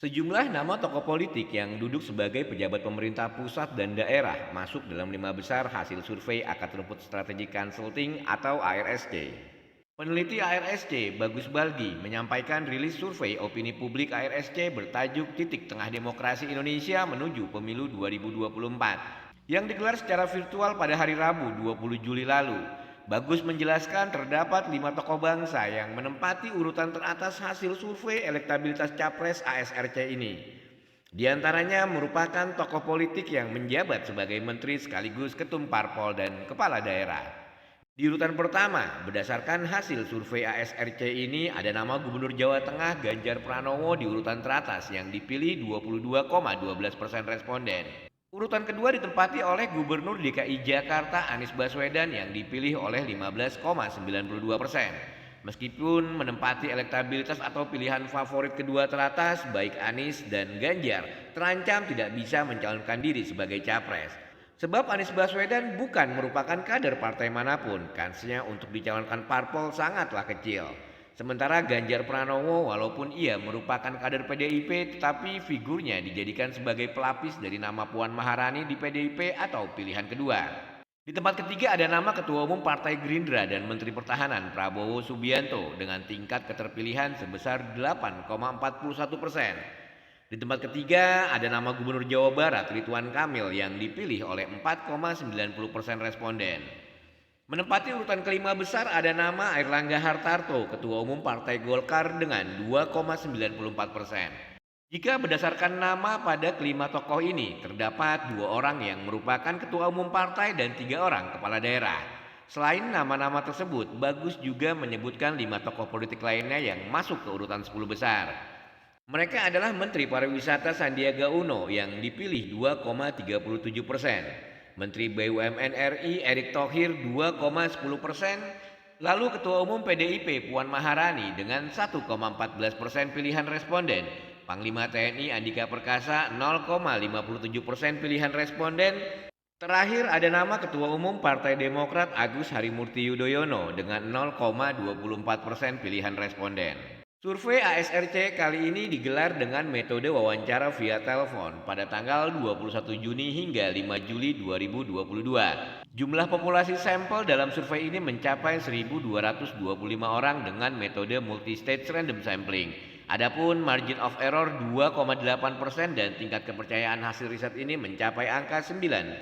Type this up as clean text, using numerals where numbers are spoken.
Sejumlah nama tokoh politik yang duduk sebagai pejabat pemerintah pusat dan daerah masuk dalam 5 besar hasil survei Akad Rumput Strategi Consulting atau ARSC. Peneliti ARSC, Bagus Balgi, menyampaikan rilis survei opini publik ARSC bertajuk Titik Tengah Demokrasi Indonesia Menuju Pemilu 2024 yang digelar secara virtual pada hari Rabu 20 Juli lalu. Bagus menjelaskan terdapat 5 tokoh bangsa yang menempati urutan teratas hasil survei elektabilitas Capres ASRC ini. Di antaranya merupakan tokoh politik yang menjabat sebagai menteri sekaligus ketum parpol dan kepala daerah. Di urutan pertama, berdasarkan hasil survei ASRC ini ada nama Gubernur Jawa Tengah Ganjar Pranowo di urutan teratas yang dipilih 22,12% responden. Urutan kedua ditempati oleh Gubernur DKI Jakarta Anies Baswedan yang dipilih oleh 15,92%. Meskipun menempati elektabilitas atau pilihan favorit kedua teratas, baik Anies dan Ganjar terancam tidak bisa mencalonkan diri sebagai capres. Sebab Anies Baswedan bukan merupakan kader partai manapun, kansnya untuk dicalonkan parpol sangatlah kecil. Sementara Ganjar Pranowo walaupun ia merupakan kader PDIP tetapi figurnya dijadikan sebagai pelapis dari nama Puan Maharani di PDIP atau pilihan kedua. Di tempat ketiga ada nama Ketua Umum Partai Gerindra dan Menteri Pertahanan Prabowo Subianto dengan tingkat keterpilihan sebesar 8,41%. Di tempat ketiga ada nama Gubernur Jawa Barat Ridwan Kamil yang dipilih oleh 4,90% responden. Menempati urutan kelima besar ada nama Airlangga Hartarto, Ketua Umum Partai Golkar dengan 2,94%. Jika berdasarkan nama pada kelima tokoh ini, terdapat 2 orang yang merupakan Ketua Umum Partai dan 3 orang Kepala Daerah. Selain nama-nama tersebut, Bagus juga menyebutkan 5 tokoh politik lainnya yang masuk ke urutan 10 besar. Mereka adalah Menteri Pariwisata Sandiaga Uno yang dipilih 2,37%. Menteri BUMN RI Erick Thohir 2,10%, lalu Ketua Umum PDIP Puan Maharani dengan 1,14% pilihan responden, Panglima TNI Andika Perkasa 0,57% pilihan responden. Terakhir ada nama Ketua Umum Partai Demokrat Agus Harimurti Yudhoyono dengan 0,24% pilihan responden. Survei ASRC kali ini digelar dengan metode wawancara via telepon pada tanggal 21 Juni hingga 5 Juli 2022. Jumlah populasi sampel dalam survei ini mencapai 1.225 orang dengan metode multi-stage random sampling. Adapun margin of error 2,8% dan tingkat kepercayaan hasil riset ini mencapai angka 95%.